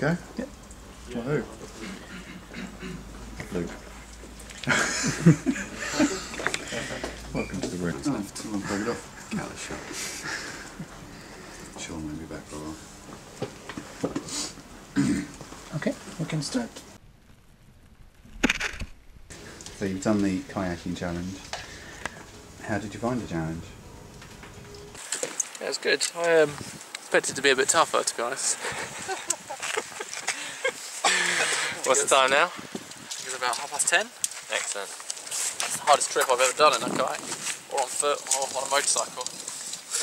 go? Yep. Woohoo. Luke. Welcome to the room. Oh, someone plug it off. Cat is shut. Sean may be back for a while. Okay, we can start. So you've done the kayaking challenge. How did you find the challenge? Yeah, it was good. I expected it to be a bit tougher, to be honest. What's the time now? I think it's about 10:30. Excellent. That's the hardest trip I've ever done in a kayak, or on foot, or on a motorcycle.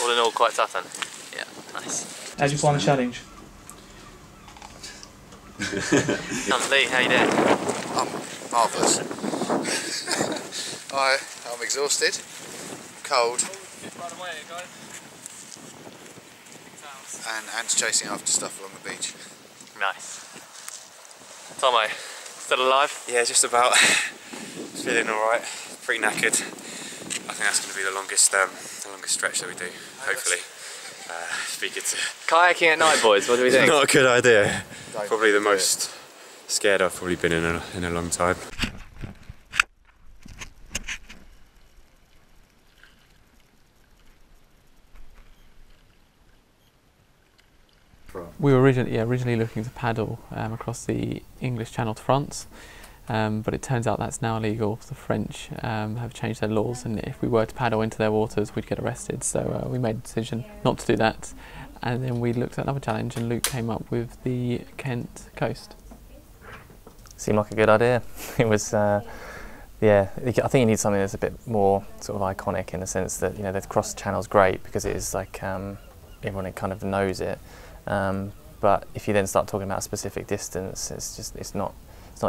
All in all, quite tough then? Yeah, nice. How did you find the challenge? Lee, how you doing? I'm marvellous. I'm exhausted, cold, and chasing after stuff along the beach. Nice. Tomo, still alive? Yeah, just about. Feeling alright, pretty knackered. I think that's going to be the longest stretch that we do, hopefully. Be good to... Kayaking at night, boys, what do we think? Not a good idea. Probably the most scared I've probably been in a long time. We were originally looking to paddle across the English Channel to France, but it turns out that's now illegal. The French have changed their laws, and if we were to paddle into their waters, we'd get arrested. So we made a decision not to do that, and then we looked at another challenge, and Luke came up with the Kent coast. Seemed like a good idea. It was, yeah. I think you need something that's a bit more sort of iconic in the sense that the cross channel's great because it is like everyone kind of knows it. But if you then start talking about a specific distance, it's not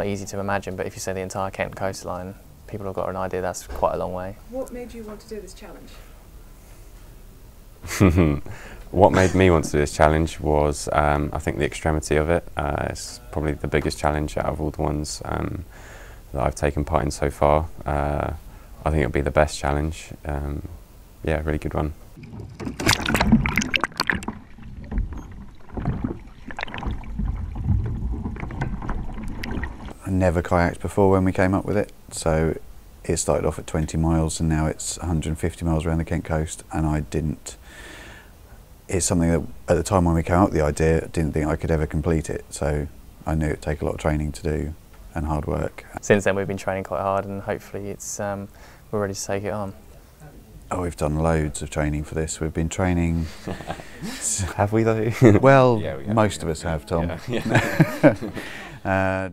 easy to imagine. But if you say the entire Kent coastline, people have got an idea that's quite a long way. What made you want to do this challenge? What made me want to do this challenge was, I think, the extremity of it. It's probably the biggest challenge out of all the ones that I've taken part in so far. I think it'll be the best challenge. Yeah, really good one. I never kayaked before when we came up with it, so it started off at 20 miles and now it's 150 miles around the Kent coast, and I didn't. It's something that at the time when we came up with the idea, I didn't think I could ever complete it, so I knew it'd take a lot of training to do and hard work. Since then we've been training quite hard, and hopefully it's we're ready to take it on. Oh, we've done loads of training for this. We've been training. Have we though? Well, yeah, we have. most of us have, Tom. Yeah.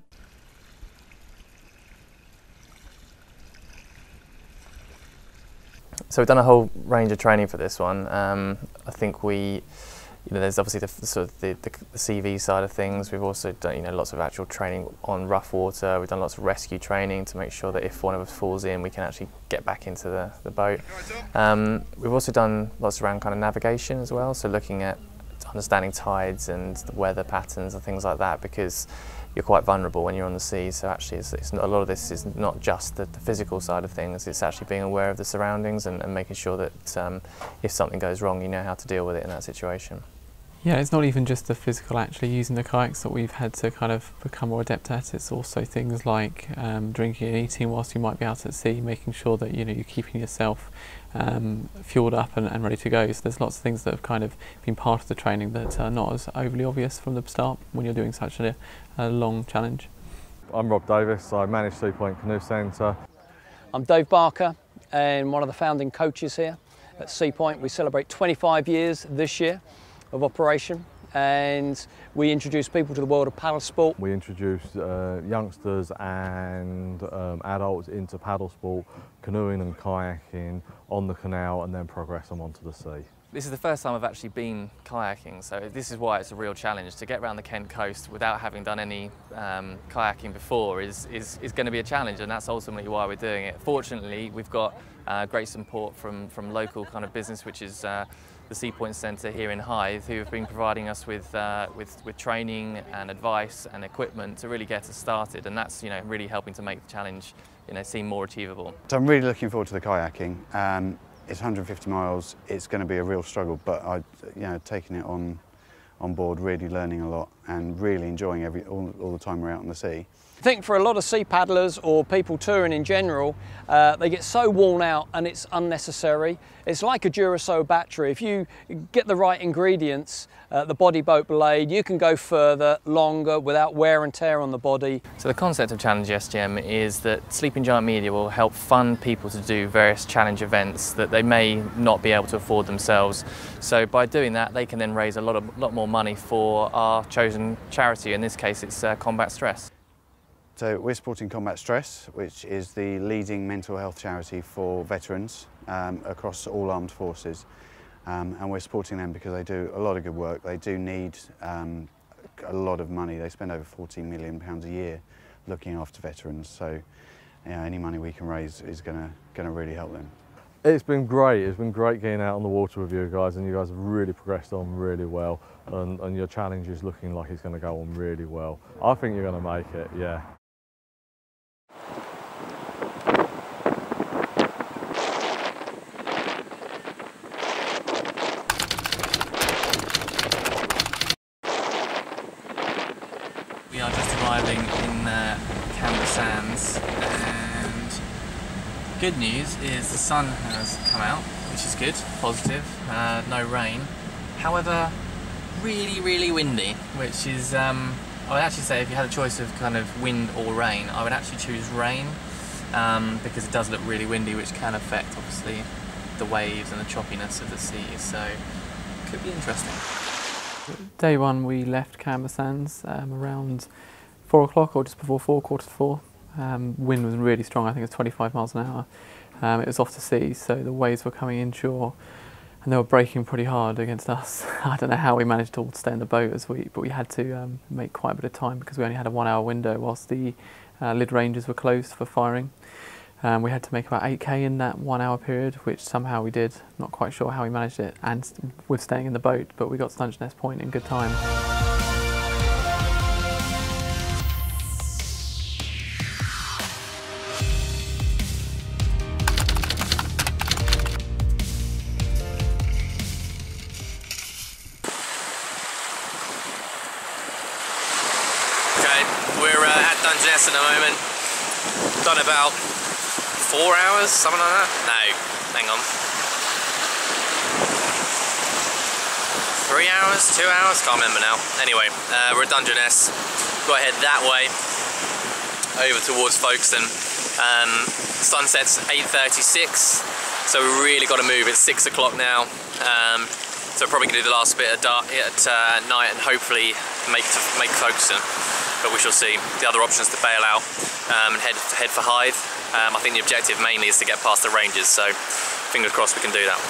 So we've done a whole range of training for this one. I think there's obviously the CV side of things. We've also done lots of actual training on rough water. We've done lots of rescue training to make sure that if one of us falls in, we can actually get back into the boat. We've also done lots around kind of navigation as well, so looking at understanding tides and the weather patterns and things like that, because you're quite vulnerable when you're on the sea. So actually it's not, a lot of this is not just the physical side of things, it's actually being aware of the surroundings and making sure that if something goes wrong, you know how to deal with it in that situation. Yeah, it's not even just the physical actually using the kayaks that we've had to kind of become more adept at. It's also things like drinking and eating whilst you might be out at sea, making sure that you're keeping yourself fueled up and ready to go. So there's lots of things that have kind of been part of the training that are not as overly obvious from the start when you're doing such a long challenge. I'm Rob Davis, I manage Sea Point Canoe Centre. I'm Dave Barker and one of the founding coaches here at Sea Point. We celebrate 25 years this year of operation, and we introduce people to the world of paddle sport. We introduce youngsters and adults into paddle sport, canoeing and kayaking on the canal, and then progress them onto the sea. This is the first time I've actually been kayaking, so this is why it's a real challenge. To get around the Kent coast without having done any kayaking before is going to be a challenge, and that's ultimately why we're doing it. Fortunately, we've got great support from local kind of business, which is the Sea Point Centre here in Hythe, who have been providing us with training and advice and equipment to really get us started, and that's really helping to make the challenge seem more achievable. So I'm really looking forward to the kayaking. It's 150 miles. It's going to be a real struggle, but taking it on on board, really learning a lot and really enjoying all the time we're out on the sea. I think for a lot of sea paddlers or people touring in general, they get so worn out and it's unnecessary. It's like a Duracell battery. If you get the right ingredients, the body boat blade, you can go further, longer, without wear and tear on the body. So the concept of Challenge SGM is that Sleeping Giant Media will help fund people to do various challenge events that they may not be able to afford themselves. So by doing that, they can then raise a lot more money for our chosen charity. In this case, it's Combat Stress. So we're supporting Combat Stress, which is the leading mental health charity for veterans across all armed forces. And we're supporting them because they do a lot of good work. They do need a lot of money. They spend over £14 million a year looking after veterans. So any money we can raise is going to really help them. It's been great. It's been great getting out on the water with you guys, and you guys have really progressed on really well. And your challenge is looking like it's going to go on really well. I think you're going to make it, yeah. We are just arriving in Camber Sands, and good news is the sun has come out, which is good, positive, no rain. However, really windy, which is, I would actually say if you had a choice of kind of wind or rain, I would actually choose rain, because it does look really windy, which can affect obviously the waves and the choppiness of the sea, so it could be interesting. Day one we left Camber Sands around 4 o'clock or just before 4, quarter to 4. Wind was really strong, I think it was 25 miles an hour. It was off to sea, so the waves were coming inshore and they were breaking pretty hard against us. I don't know how we managed to all stay in the boat but we had to make quite a bit of time because we only had a 1 hour window whilst the lid ranges were closed for firing. We had to make about 8k in that 1 hour period, which somehow we did. Not quite sure how we managed it, and with staying in the boat, but we got to Dungeness Point in good time. Okay, we're at Dungeness at the moment. Done about 4 hours, something like that? No, hang on. 3 hours, 2 hours, can't remember now. Anyway, we're at Dungeness. Got to head that way, over towards Folkestone. Sunset's 8:36, so we really got to move. It's 6 o'clock now. So we're probably going to do the last bit at night and hopefully make Folkestone. But we shall see. The other option is to bail out and head for Hythe. I think the objective mainly is to get past the ranges, so fingers crossed we can do that.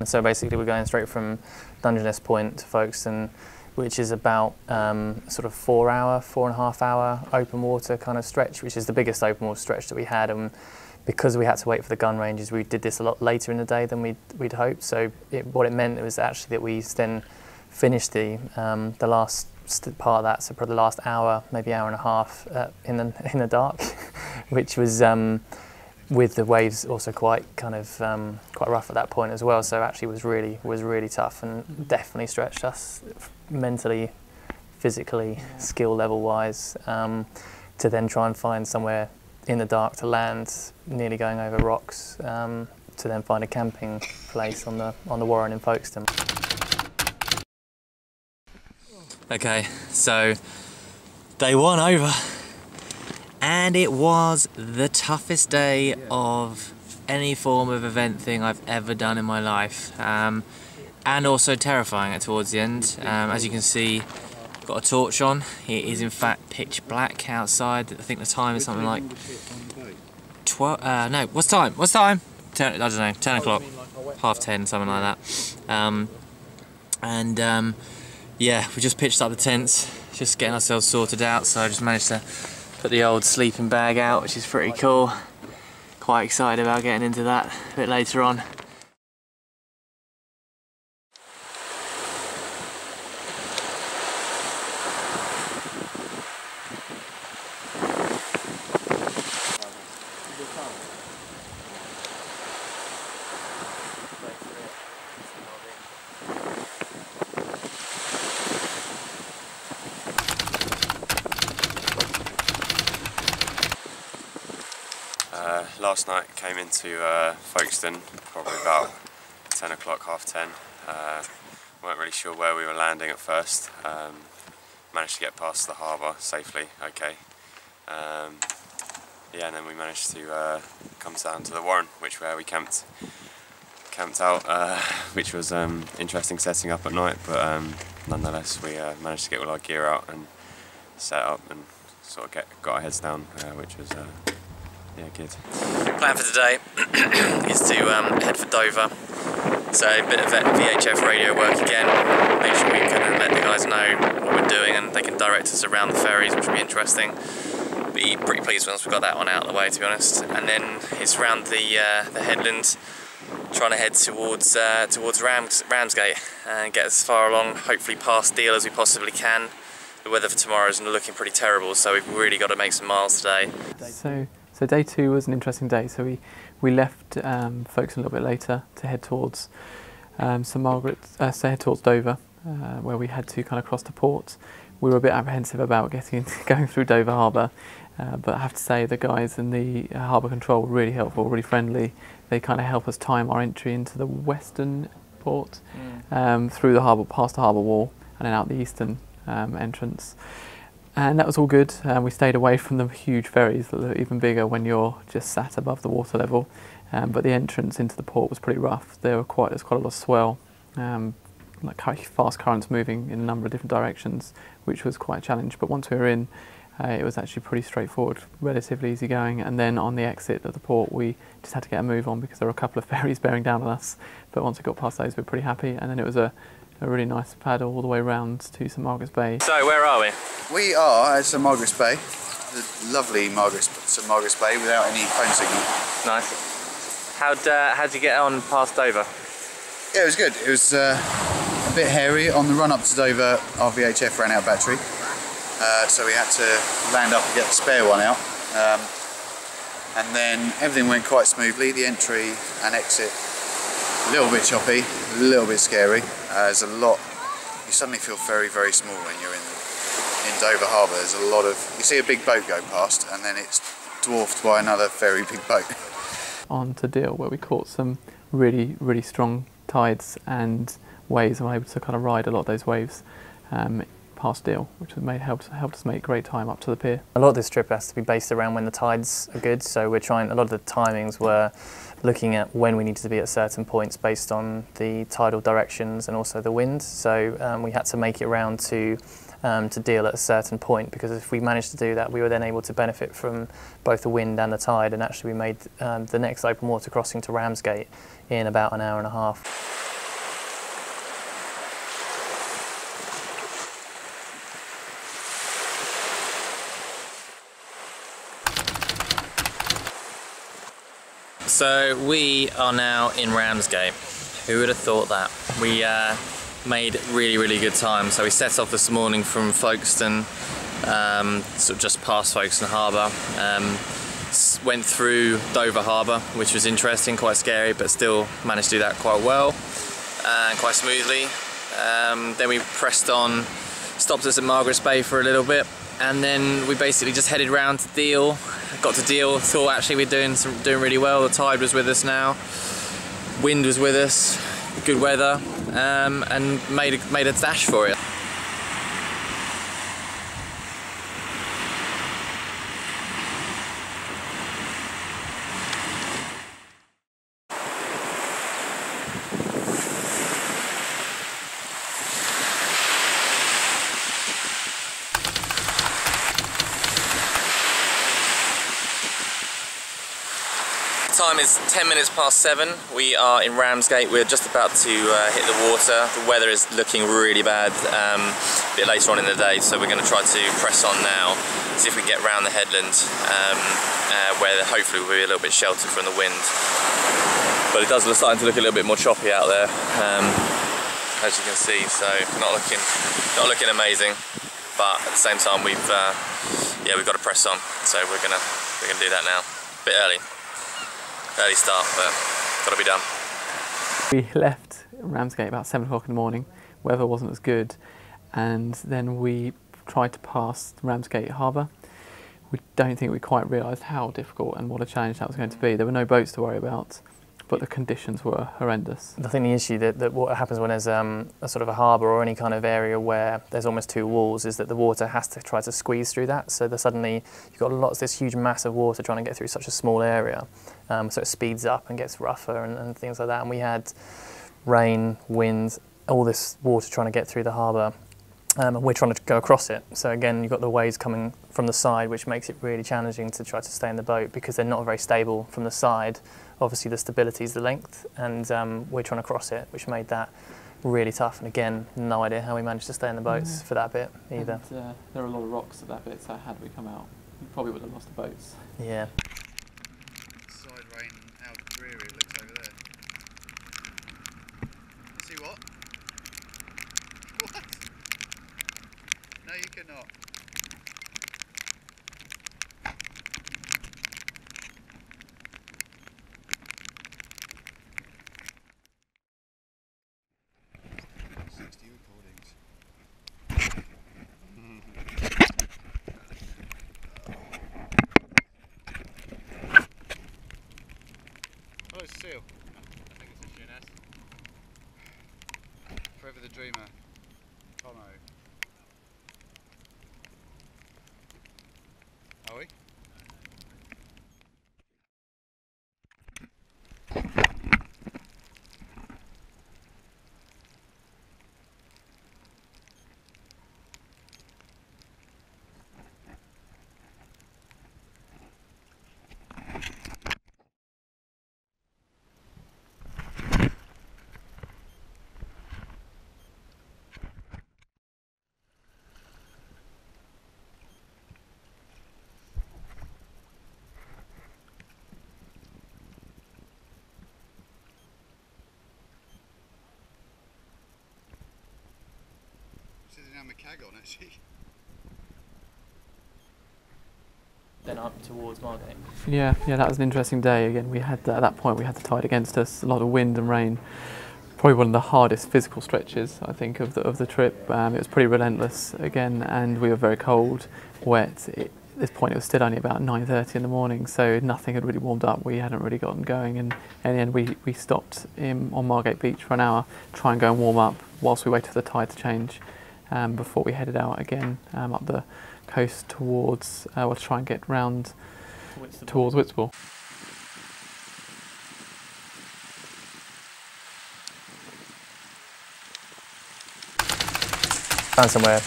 So basically we're going straight from Dungeness Point to Folkestone, which is about sort of 4.5 hour open water kind of stretch, which is the biggest open water stretch that we had. And because we had to wait for the gun ranges, we did this a lot later in the day than we'd hoped. So what it meant was actually that we then finished the last part of that, so probably the last hour, maybe hour and a half in the dark, which was with the waves also quite rough at that point as well. So actually was really tough and definitely stretched us mentally, physically, skill level wise, to then try and find somewhere in the dark to land, nearly going over rocks, to then find a camping place on the Warren in Folkestone. Okay, so day one over, and it was the toughest day of any form of event thing I've ever done in my life, and also terrifying towards the end. As you can see, got a torch on. It is in fact pitch black outside. I think the time is something like 12. No, what's time? 10, I don't know, 10 o'clock, 10:30, something like that. Yeah, we just pitched up the tents, just getting ourselves sorted out, so I just managed to put the old sleeping bag out, which is pretty cool. Quite excited about getting into that a bit later on. Last night came into Folkestone probably about 10 o'clock, half 10. Weren't really sure where we were landing at first. Managed to get past the harbour safely, okay. Yeah, and then we managed to come down to the Warren, where we camped out, which was interesting setting up at night, but nonetheless we managed to get all our gear out and set up and sort of got our heads down, which was yeah, good. Plan for today is to head for Dover. So a bit of VHF radio work again, make sure we can let the guys know what we're doing and they can direct us around the ferries, which will be interesting. Be pretty pleased once we got that one out of the way, to be honest. And then it's around the headland, trying to head towards Ramsgate and get as far along, hopefully past Deal as we possibly can. The weather for tomorrow is looking pretty terrible, so we've really got to make some miles today. So day 2 was an interesting day. So we left Folkestone a little bit later to head towards St Margaret's, to head towards Dover, where we had to kind of cross the port. We were a bit apprehensive about going through Dover Harbour, but I have to say the guys in the harbour control were really helpful, really friendly. They kind of help us time our entry into the western port, through the harbour, past the harbour wall, and then out the eastern entrance. And that was all good. We stayed away from the huge ferries that are even bigger when you're just sat above the water level. But the entrance into the port was pretty rough. There's quite a lot of swell, like fast currents moving in a number of different directions, which was quite a challenge. But once we were in, it was actually pretty straightforward, relatively easy going. And then on the exit of the port, we just had to get a move on because there were a couple of ferries bearing down on us. But once we got past those, we were pretty happy. And then it was a really nice paddle all the way round to St Margaret's Bay. So where are we? We are at St Margaret's Bay, the lovely St Margaret's Bay without any phone signal. Nice. How'd you get on past Dover? Yeah, it was good. It was a bit hairy. On the run up to Dover, our VHF ran out of battery, so we had to land up and get the spare one out. And then everything went quite smoothly. The entry and exit, a little bit choppy, a little bit scary. There's a lot. You suddenly feel very, very small when you're in Dover Harbour. There's a lot of. You see a big boat go past, and then it's dwarfed by another very big boat. On to Deal, where we caught some really, really strong tides and waves, and were able to kind of ride a lot of those waves past Deal, which helped us make great time up to the pier. A lot of this trip has to be based around when the tides are good, so we're trying. A lot of the timings were looking at when we needed to be at certain points based on the tidal directions and also the wind. So we had to make it round to Deal at a certain point, because if we managed to do that, we were then able to benefit from both the wind and the tide. And actually, we made the next open water crossing to Ramsgate in about an hour and a half. So we are now in Ramsgate. Who would have thought that? We made really, really good time. So we set off this morning from Folkestone, sort of just past Folkestone Harbour. Went through Dover Harbour, which was interesting, quite scary, but still managed to do that quite well and quite smoothly. Then we pressed on, stopped at St Margaret's Bay for a little bit, and then we basically just headed round to Deal. Got to Deal, thought actually we're doing really well. The tide was with us now, wind was with us, good weather, and made a dash for it. Time is 10 minutes past 7. We are in Ramsgate. We're just about to hit the water. The weather is looking really bad a bit later on in the day, so we're going to try to press on now, see if we can get round the headland, where hopefully we'll be a little bit sheltered from the wind. But it does starting to look a little bit more choppy out there, as you can see. So not looking amazing. But at the same time, we've got to press on. So we're gonna do that now. A bit early start, but gotta be done. We left Ramsgate about 7 o'clock in the morning. Weather wasn't as good, and then we tried to pass Ramsgate Harbour. we don't think we quite realised how difficult and what a challenge that was going to be. There were no boats to worry about, but the conditions were horrendous. I think the issue that what happens when there's a sort of a harbour or any kind of area where there's almost two walls is that the water has to try to squeeze through that. So that suddenly you've got this huge mass of water trying to get through such a small area. So it speeds up and gets rougher and things like that. And we had rain, wind, all this water trying to get through the harbour. And we're trying to go across it. So again, you've got the waves coming from the side, which makes it really challenging to try to stay in the boat because they're not very stable from the side. Obviously the stability is the length, and we're trying to cross it, which made that really tough. And again, no idea how we managed to stay in the boats for that bit either. And, there are a lot of rocks at that bit, so had we come out, we probably would have lost the boats. Yeah. Side rain, how dreary it looks over there. See what? What? No, you cannot. Oh, it's a seal. I think it's a Dungeness. Forever the Dreamer. Tomo. Are we? Down the Kayak on actually. Then up towards Margate. Yeah, that was an interesting day. Again, we had at that point we had the tide against us, a lot of wind and rain. Probably one of the hardest physical stretches I think of the trip. It was pretty relentless again, and we were very cold, wet. At this point, it was still only about 9:30 in the morning, so nothing had really warmed up. We hadn't really gotten going, and in the end, we stopped on Margate Beach for an hour, try and go and warm up whilst we waited for the tide to change. Before we headed out again up the coast towards, to try and get round towards Whitstable. Found somewhere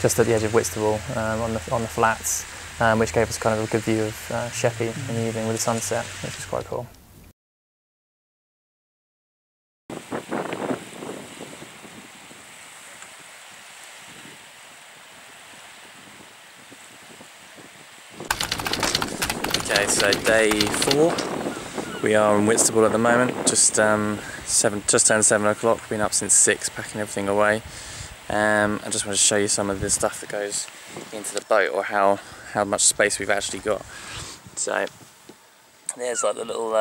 just at the edge of Whitstable on the flats, which gave us kind of a good view of Sheppey in the evening with the sunset, which was quite cool. Okay, so day 4. We are in Whitstable at the moment, just turned 7 o'clock. We've been up since 6, packing everything away. I just want to show you some of the stuff that goes into the boat, or how much space we've actually got. So there's like the little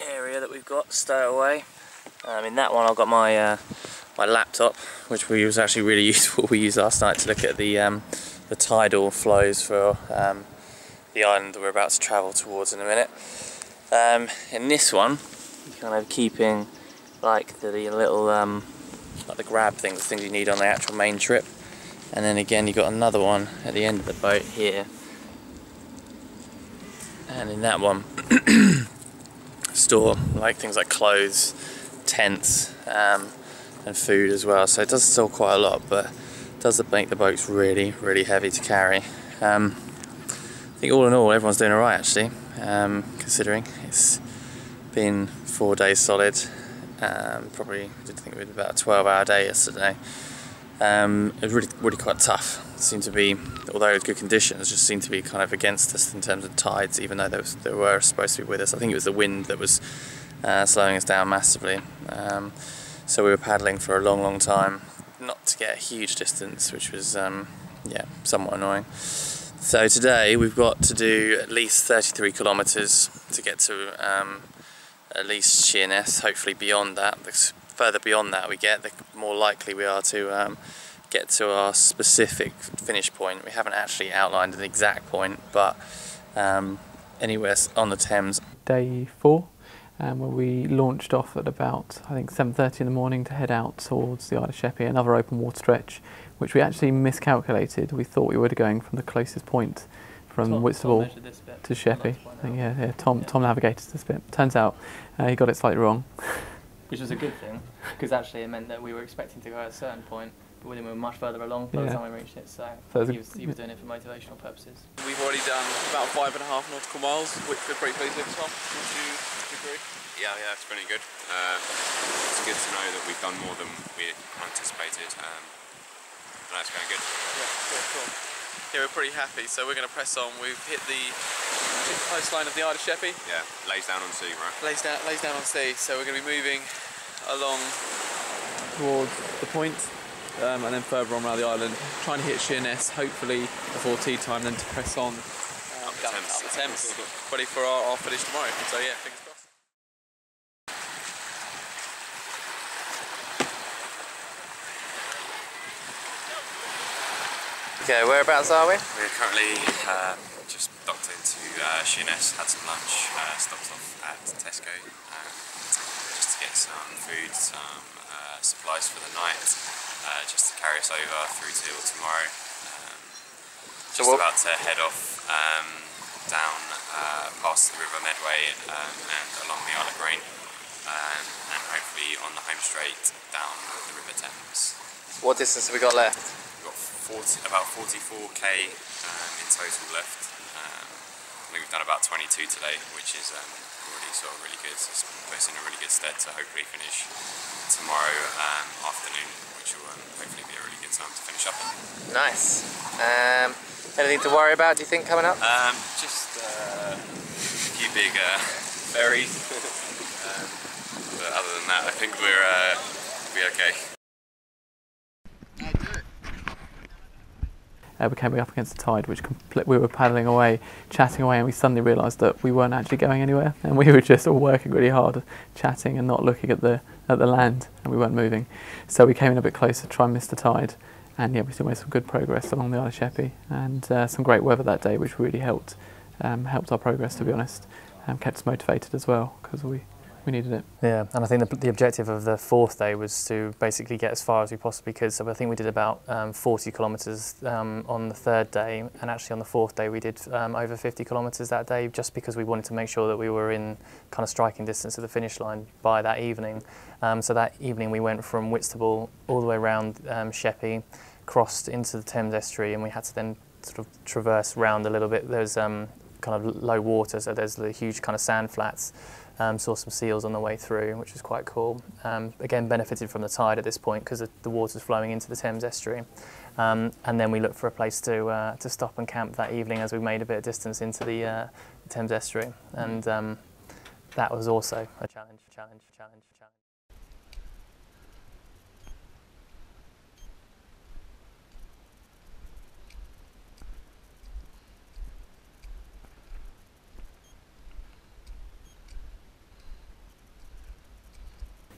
area that we've got stowaway. In that one I've got my my laptop, which was actually really useful. We used last night to look at the tidal flows for the island that we're about to travel towards in a minute. In this one, kind of keeping like the little like the grab things, the things you need on the actual main trip. And then again you've got another one at the end of the boat here. And in that one store like things like clothes, tents, and food as well. So it does store quite a lot, but it does make the boats really, really heavy to carry. I think all in all everyone's doing alright actually, considering it's been 4 days solid. Probably did think we did about a 12-hour day yesterday. It was really quite tough. It seemed to be, although it was good conditions, just seemed to be kind of against us in terms of tides, even though they were supposed to be with us. I think it was the wind that was slowing us down massively. So we were paddling for a long time, not to get a huge distance, which was yeah, somewhat annoying. So today we've got to do at least 33 kilometres to get to at least Sheerness. Hopefully beyond that, the further beyond that we get, the more likely we are to get to our specific finish point. We haven't actually outlined an exact point, but anywhere on the Thames. Day 4, where we launched off at about, I think, 7:30 in the morning to head out towards the Isle of Sheppey, another open water stretch, which we actually miscalculated. We thought we were going from the closest point from Whitstable to Sheppey. Yeah, Tom navigated this bit. Turns out he got it slightly wrong. Which was a good thing, because actually it meant that we were expecting to go at a certain point, but we were much further along by the time we reached it, so he was doing it for motivational purposes. We've already done about 5.5 nautical miles, which we're pretty pleased with, Tom. Would you agree? Yeah, it's pretty good. It's good to know that we've done more than we anticipated. And that's going good. Yeah, cool. Yeah, we're pretty happy, so we're going to press on. We've hit the coastline of the Isle of Sheppey. Yeah, lays down on sea, right? Lays down on sea, so we're going to be moving along towards the point, and then further on around the island, trying to hit Sheerness, hopefully before tea time, then to press on up the Thames, ready for our finish tomorrow. So yeah, fingers crossed. Okay, whereabouts are we? We're currently just docked into Sheerness, had some lunch, stopped off at Tesco just to get some food, some supplies for the night, just to carry us over through till tomorrow. About to head off down past the River Medway and along the Isle of Grain, and hopefully on the home straight down the River Thames. What distance have we got left? We've got about 44k in total left. I think we've done about 22 today, which is already sort of really good. So it's put us in a really good stead to hopefully finish tomorrow afternoon, which will hopefully be a really good time to finish up in. Nice. Anything to worry about, do you think, coming up? Just a few big ferries. But other than that, I think we'll be okay. We came up against the tide, which we were paddling away, chatting away, and we suddenly realised that we weren't actually going anywhere, and we were just all working really hard, chatting and not looking at the land, and we weren't moving. So we came in a bit closer to try and miss the tide, and yeah, we still made some good progress along the Isle of Sheppey, and some great weather that day, which really helped our progress, to be honest, kept us motivated as well, because we needed it. Yeah, and I think the objective of the 4th day was to basically get as far as we possibly could. So I think we did about 40 kilometres on the 3rd day, and actually on the 4th day we did over 50 kilometres that day, just because we wanted to make sure that we were in kind of striking distance of the finish line by that evening. So that evening we went from Whitstable all the way around Sheppey, crossed into the Thames Estuary, and we had to then sort of traverse round a little bit. There's kind of low water, so there's the huge kind of sand flats. Saw some seals on the way through, which was quite cool. Again, benefited from the tide at this point because the water's flowing into the Thames Estuary. And then we looked for a place to stop and camp that evening as we made a bit of distance into the Thames Estuary. And that was also a challenge.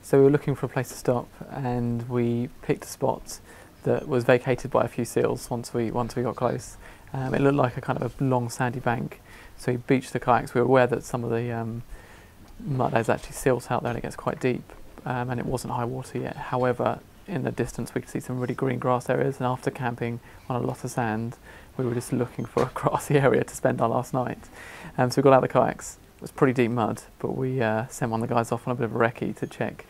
So we were looking for a place to stop, and we picked a spot that was vacated by a few seals once we got close. It looked like a kind of a long sandy bank, so we beached the kayaks. We were aware that some of the mud, there's actually silt out there and it gets quite deep, and it wasn't high water yet. However, in the distance we could see some really green grass areas, and after camping on a lot of sand, we were just looking for a grassy area to spend our last night. So we got out the kayaks. It was pretty deep mud, but we sent one of the guys off on a bit of a recce to check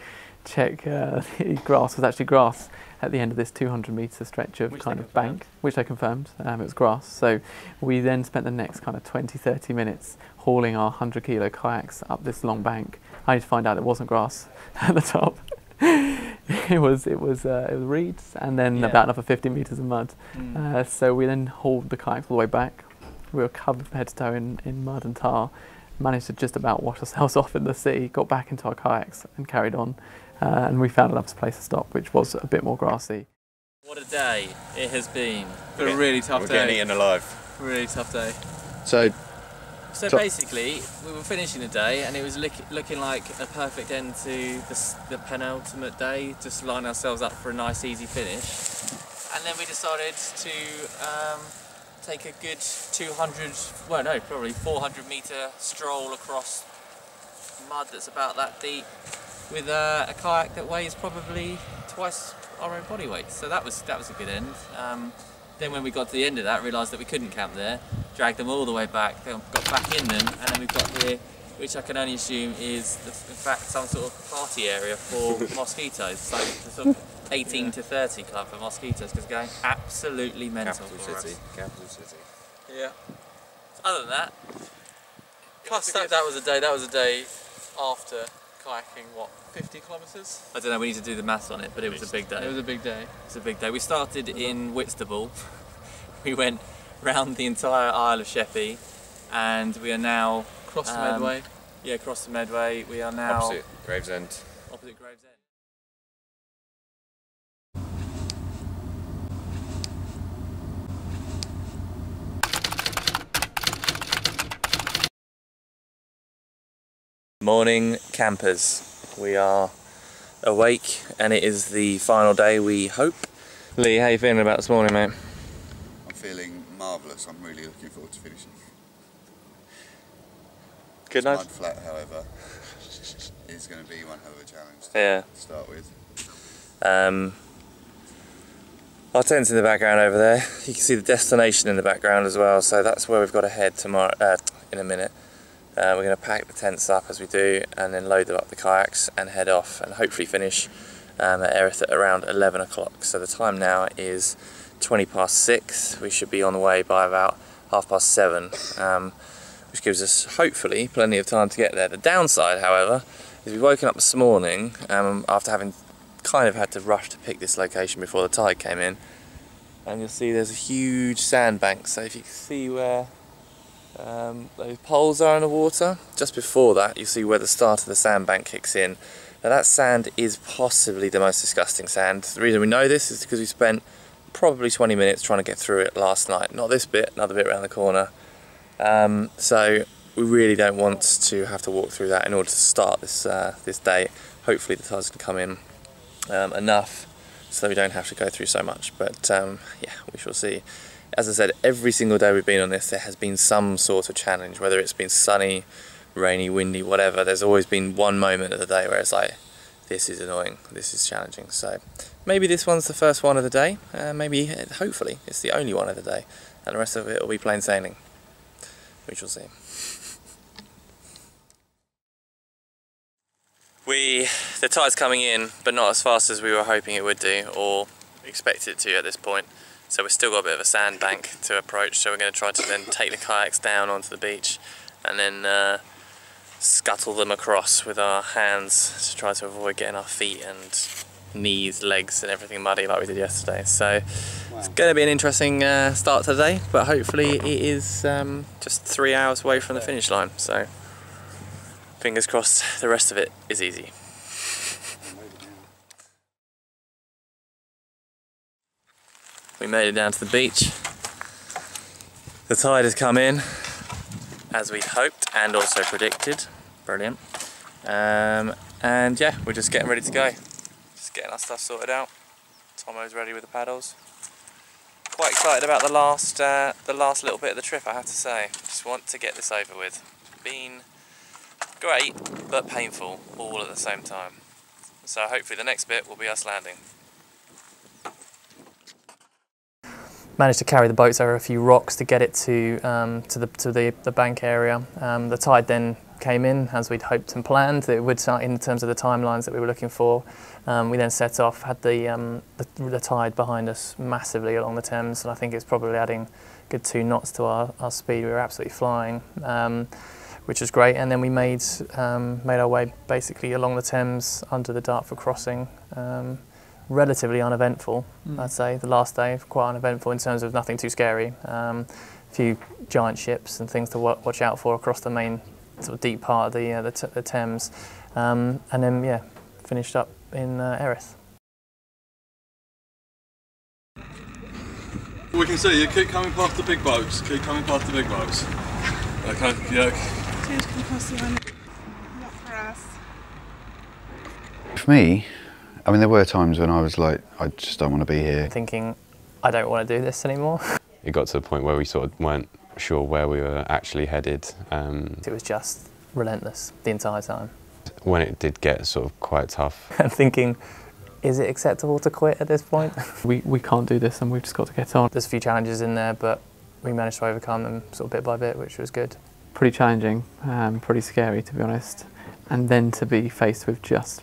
the grass was actually grass at the end of this 200-metre stretch of kind of bank, which they confirmed it was grass. So we then spent the next kind of 20-30 minutes hauling our 100-kilo kayaks up this long bank. I need to find out it wasn't grass at the top. It was reeds, and then about another 50 metres of mud. So we then hauled the kayaks all the way back. We were covered from head to toe in mud and tar. Managed to just about wash ourselves off in the sea, got back into our kayaks and carried on, and we found another place to stop, which was a bit more grassy. What a day it has been. But a really tough day. We're getting eaten alive. Really tough day. So basically, we were finishing the day, and it was looking like a perfect end to the penultimate day, just line ourselves up for a nice easy finish. And and then we decided to take a good 200, well no, probably 400 metre stroll across mud that's about that deep with a kayak that weighs probably twice our own body weight. So that was a good end. Then when we got to the end of that, realised that we couldn't camp there, dragged them all the way back, then got back in them, and then we've got here, which I can only assume is in fact some sort of party area for mosquitoes. It's like the sort of 18 to 30 club for mosquitoes, because going absolutely mental for us. Capital city. Yeah. Other than that, plus that was a day after kayaking, what, 50 kilometres? I don't know, we need to do the maths on it, but it was a big day. It was a big day. It was a big day. We started in Whitstable. We went round the entire Isle of Sheppey, and we are now... Across the Medway? Yeah, across the Medway. We are now... Opposite Gravesend. Opposite Gravesend. Morning campers. We are awake and it is the final day, we hope. Lee, how are you feeling about this morning, mate? I'm feeling marvellous. I'm really looking forward to finishing. Good night. Mud flat, however, is going to be one hell of a challenge to start with. Our tent's in the background over there. You can see the destination in the background as well, so that's where we've got to head tomorrow, in a minute. We're going to pack the tents up as we do, and then load them up the kayaks and head off, and hopefully finish at Erith at around 11 o'clock. So the time now is 20 past 6. We should be on the way by about 7:30, which gives us hopefully plenty of time to get there. The downside, however, is we've woken up this morning after having kind of had to rush to pick this location before the tide came in, and you'll see there's a huge sandbank. So if you can see where those poles are in the water, just before that you see where the start of the sandbank kicks in. Now that sand is possibly the most disgusting sand. The reason we know this is because we spent probably 20 minutes trying to get through it last night. Not this bit, another bit around the corner. So we really don't want to have to walk through that in order to start this this day. Hopefully the tides can come in enough so that we don't have to go through so much, but yeah, we shall see. As I said, every single day we've been on this, there has been some sort of challenge, whether it's been sunny, rainy, windy, whatever. There's always been one moment of the day where it's like, this is annoying, this is challenging. So maybe this one's the first one of the day, maybe, hopefully, it's the only one of the day, and the rest of it will be plain sailing. We shall see. The tide's coming in, but not as fast as we were hoping it would do, or expected it to at this point. So we've still got a bit of a sandbank to approach, so we're going to try to then take the kayaks down onto the beach and then scuttle them across with our hands to try to avoid getting our feet and knees, legs and everything muddy like we did yesterday. So it's going to be an interesting start to the day, but hopefully it is just 3 hours away from the finish line, so fingers crossed the rest of it is easy. We made it down to the beach. The tide has come in as we'd hoped and also predicted. Brilliant. And yeah, we're just getting ready to go. Just getting our stuff sorted out. Tomo's ready with the paddles. Quite excited about the last little bit of the trip, I have to say. Just want to get this over with. It's been great, but painful all at the same time. So hopefully the next bit will be us landing. Managed to carry the boats over a few rocks to get it to the bank area. The tide then came in as we'd hoped and planned that it would start in terms of the timelines that we were looking for. We then set off, had the tide behind us massively along the Thames, and I think it's probably adding a good 2 knots to our speed. We were absolutely flying, which was great. And then we made our way basically along the Thames under the Dartford crossing. Relatively uneventful, I'd say. The last day, quite uneventful in terms of nothing too scary. A few giant ships and things to watch out for across the main sort of deep part of the Thames. And then, yeah, finished up in Erith. We can see you keep coming past the big boats, keep coming past the big boats. Okay, yeah. Change can cross the line. Not for us. For me, I mean, there were times when I was like, I just don't want to be here. Thinking, I don't want to do this anymore. It got to the point where we sort of weren't sure where we were actually headed. It was just relentless the entire time. When it did get sort of quite tough. I'm thinking, is it acceptable to quit at this point? We can't do this and we've just got to get on. There's a few challenges in there, but we managed to overcome them sort of bit by bit, which was good. Pretty challenging, pretty scary to be honest. And then to be faced with just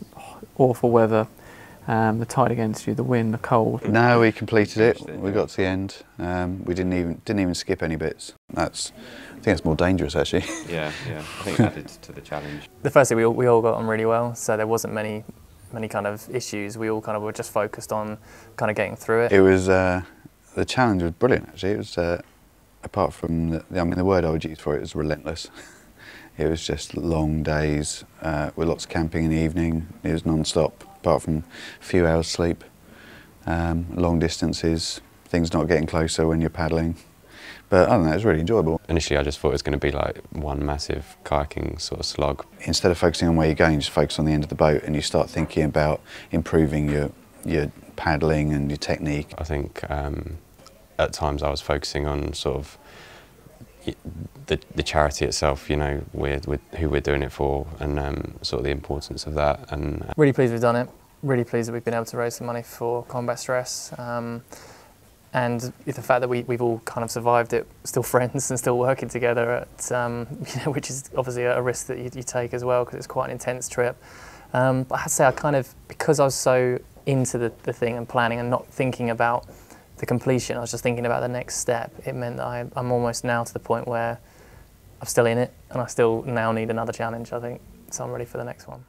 awful weather, the tide against you, the wind, the cold. No, we completed it. We got to the end. We didn't even skip any bits. I think that's more dangerous actually. Yeah, I think it added to the challenge. The first day we all got on really well, so there wasn't many kind of issues. We all kind of were just focused on kind of getting through it. It was the challenge was brilliant actually. It was apart from the word I would use for it is relentless. It was just long days with lots of camping in the evening. It was non-stop, apart from a few hours sleep. Long distances, things not getting closer when you're paddling. But I don't know, it was really enjoyable. Initially I just thought it was going to be like one massive kayaking sort of slog. Instead of focusing on where you're going, you just focus on the end of the boat and you start thinking about improving your paddling and your technique. I think at times I was focusing on sort of the charity itself, you know, with who we're doing it for, and sort of the importance of that. And really pleased we've done it. Really pleased that we've been able to raise some money for combat stress, and the fact that we've all kind of survived it, still friends and still working together at, you know, which is obviously a risk that you take as well because it's quite an intense trip. But I have to say, because I was so into the thing and planning and not thinking about the completion, I was just thinking about the next step. It meant that I'm almost now to the point where I'm still in it and I still now need another challenge, I think. So I'm ready for the next one.